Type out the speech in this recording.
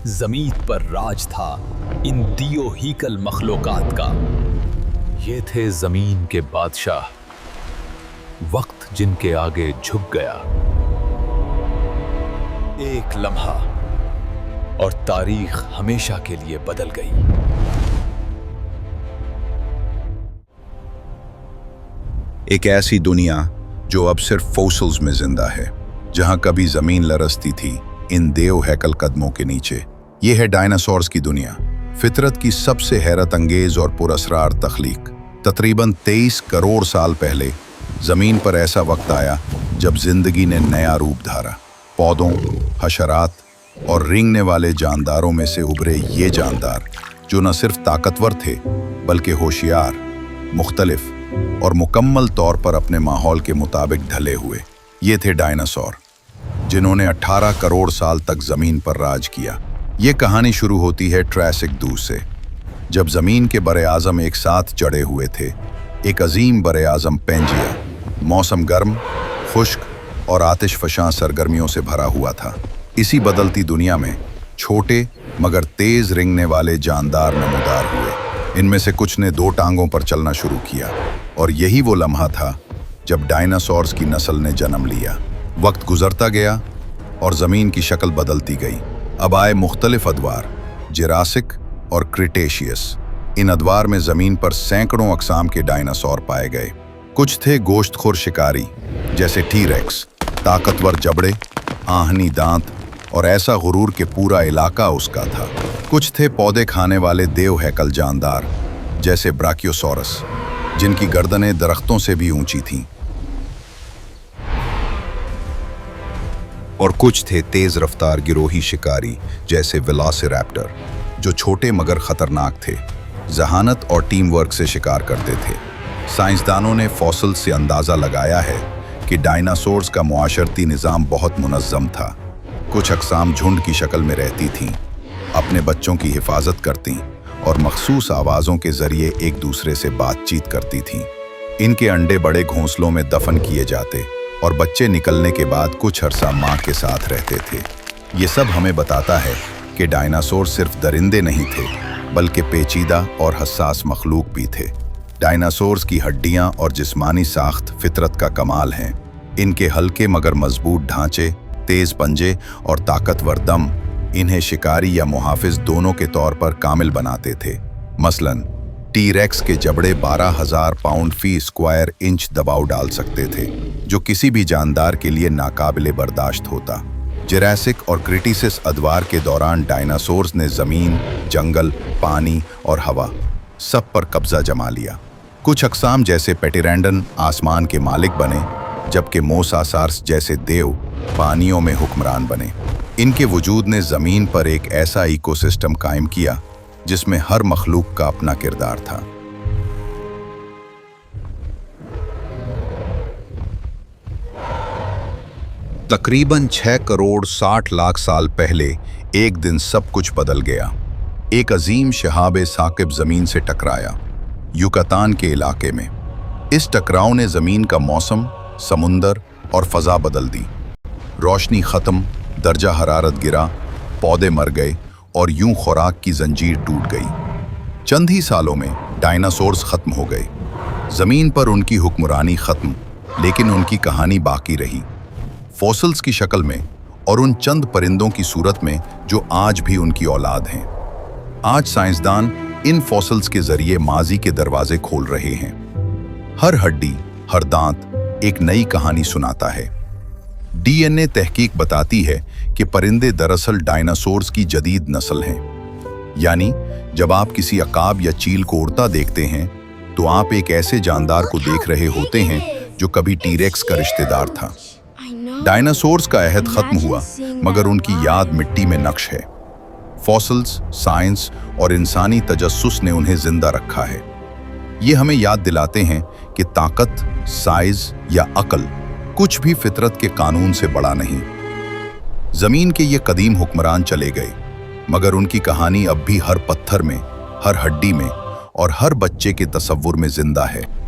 जमीन पर राज था इन दियो हीकल मखलूकात का। ये थे जमीन के बादशाह, वक्त जिनके आगे झुक गया। एक लम्हा और तारीख हमेशा के लिए बदल गई। एक ऐसी दुनिया जो अब सिर्फ फोसिल्स में जिंदा है, जहां कभी जमीन लरसती थी इन देव हैकल कदमों के नीचे। ये है डायनासोर्स की दुनिया, फितरत की सबसे हैरत अंगेज और पुरअसरार तख्लीक। तकरीबन 23 करोड़ साल पहले जमीन पर ऐसा वक्त आया जब जिंदगी ने नया रूप धारा। पौधों, हशरात और रेंगने वाले जानदारों में से उभरे ये जानदार, जो न सिर्फ ताकतवर थे बल्कि होशियार, मुख्तलिफ और मुकम्मल तौर पर अपने माहौल के मुताबिक ढले हुए। ये थे डायनासोर, जिन्होंने 18 करोड़ साल तक जमीन पर राज किया। ये कहानी शुरू होती है ट्रायसिक दूर से, जब जमीन के बरे आजम एक साथ जड़े हुए थे। एक अजीम बरे आजम पेंजिया, मौसम गर्म, खुश्क और आतिश फशां सरगर्मियों से भरा हुआ था। इसी बदलती दुनिया में छोटे मगर तेज रेंगने वाले जानदार नमूदार हुए। इनमें से कुछ ने 2 टांगों पर चलना शुरू किया, और यही वो लम्हा था जब डायनासोर्स की नस्ल ने जन्म लिया। वक्त गुजरता गया और ज़मीन की शक्ल बदलती गई। अब आए मुख्तलिफ अदवार, जुरासिक और क्रिटेशियस। इन अदवार में ज़मीन पर सैकड़ों अक़साम के डायनासोर पाए गए। कुछ थे गोश्तखोर शिकारी जैसे टी-रेक्स, ताकतवर जबड़े, आहनी दांत और ऐसा गुरूर कि पूरा इलाका उसका था। कुछ थे पौधे खाने वाले देव हैकल जानदार जैसे ब्राकियोसोरस, जिनकी गर्दनें दरख्तों से भी ऊंची थीं। और कुछ थे तेज रफ्तार गिरोही शिकारी जैसे वेलोसिरैप्टर, जो छोटे मगर खतरनाक थे, जहानत और टीम वर्क से शिकार करते थे। साइंसदानों ने फॉसिल से अंदाज़ा लगाया है कि डायनासोर्स का मुआशरती निज़ाम बहुत मुनज़्ज़म था। कुछ अक़साम झुंड की शक्ल में रहती थीं, अपने बच्चों की हिफाजत करतीं और मखसूस आवाज़ों के ज़रिए एक दूसरे से बातचीत करती थीं। इनके अंडे बड़े घोंसलों में दफन किए जाते और बच्चे निकलने के बाद कुछ अरसा माँ के साथ रहते थे। ये सब हमें बताता है कि डायनासोर सिर्फ दरिंदे नहीं थे, बल्कि पेचीदा और हसास मखलूक भी थे। डायनासोर्स की हड्डियाँ और जिस्मानी साख्त फितरत का कमाल हैं। इनके हल्के मगर मजबूत ढांचे, तेज पंजे और ताकतवर दम इन्हें शिकारी या मुहाफिज दोनों के तौर पर कामिल बनाते थे। मसलन टी-रेक्स के जबड़े 12,000 पाउंड फी स्क्वायर इंच दबाव डाल सकते थे, जो किसी भी जानदार के लिए नाकाबिले बर्दाश्त होता। जुरासिक और क्रिटेशियस अदवार के दौरान डायनासोर्स ने ज़मीन, जंगल, पानी और हवा सब पर कब्जा जमा लिया। कुछ अक़साम जैसे पेटिरैंडन आसमान के मालिक बने, जबकि मोसासार्स जैसे देव पानियों में हुक्मरान बने। इनके वजूद ने ज़मीन पर एक ऐसा इकोसिस्टम कायम किया जिसमें हर मखलूक का अपना किरदार था। तकरीबन 6 करोड़ 60 लाख साल पहले एक दिन सब कुछ बदल गया। एक अजीम शहाब साकिब ज़मीन से टकराया, युकातान के इलाके में। इस टकराव ने ज़मीन का मौसम, समुंदर और फ़ज़ा बदल दी। रोशनी ख़त्म, दर्जा हरारत गिरा, पौधे मर गए और यूं खुराक की जंजीर टूट गई। चंद ही सालों में डायनासोर्स ख़त्म हो गए। ज़मीन पर उनकी हुक्मरानी ख़त्म, लेकिन उनकी कहानी बाकी रही, फॉसिल्स की शक्ल में और उन चंद परिंदों की सूरत में जो आज भी उनकी औलाद हैं। आज साइंसदान इन फॉसिल्स के ज़रिए माजी के दरवाजे खोल रहे हैं। हर हड्डी, हर दांत एक नई कहानी सुनाता है। डीएनए तहकीक बताती है कि परिंदे दरअसल डायनासोर्स की जदीद नस्ल हैं। यानी जब आप किसी अकाब या चील को उड़ता देखते हैं, तो आप एक ऐसे जानदार को देख रहे होते हैं जो कभी टी-रेक्स का रिश्तेदार था। डायनासोर्स का अहद खत्म हुआ, मगर उनकी याद मिट्टी में नक्श है। फॉसिल्स, साइंस और इंसानी तजस्सुस ने उन्हें जिंदा रखा है। ये हमें याद दिलाते हैं कि ताकत, साइज या अक्ल कुछ भी फितरत के कानून से बड़ा नहीं। जमीन के ये कदीम हुक्मरान चले गए, मगर उनकी कहानी अब भी हर पत्थर में, हर हड्डी में और हर बच्चे के तसव्वुर में जिंदा है।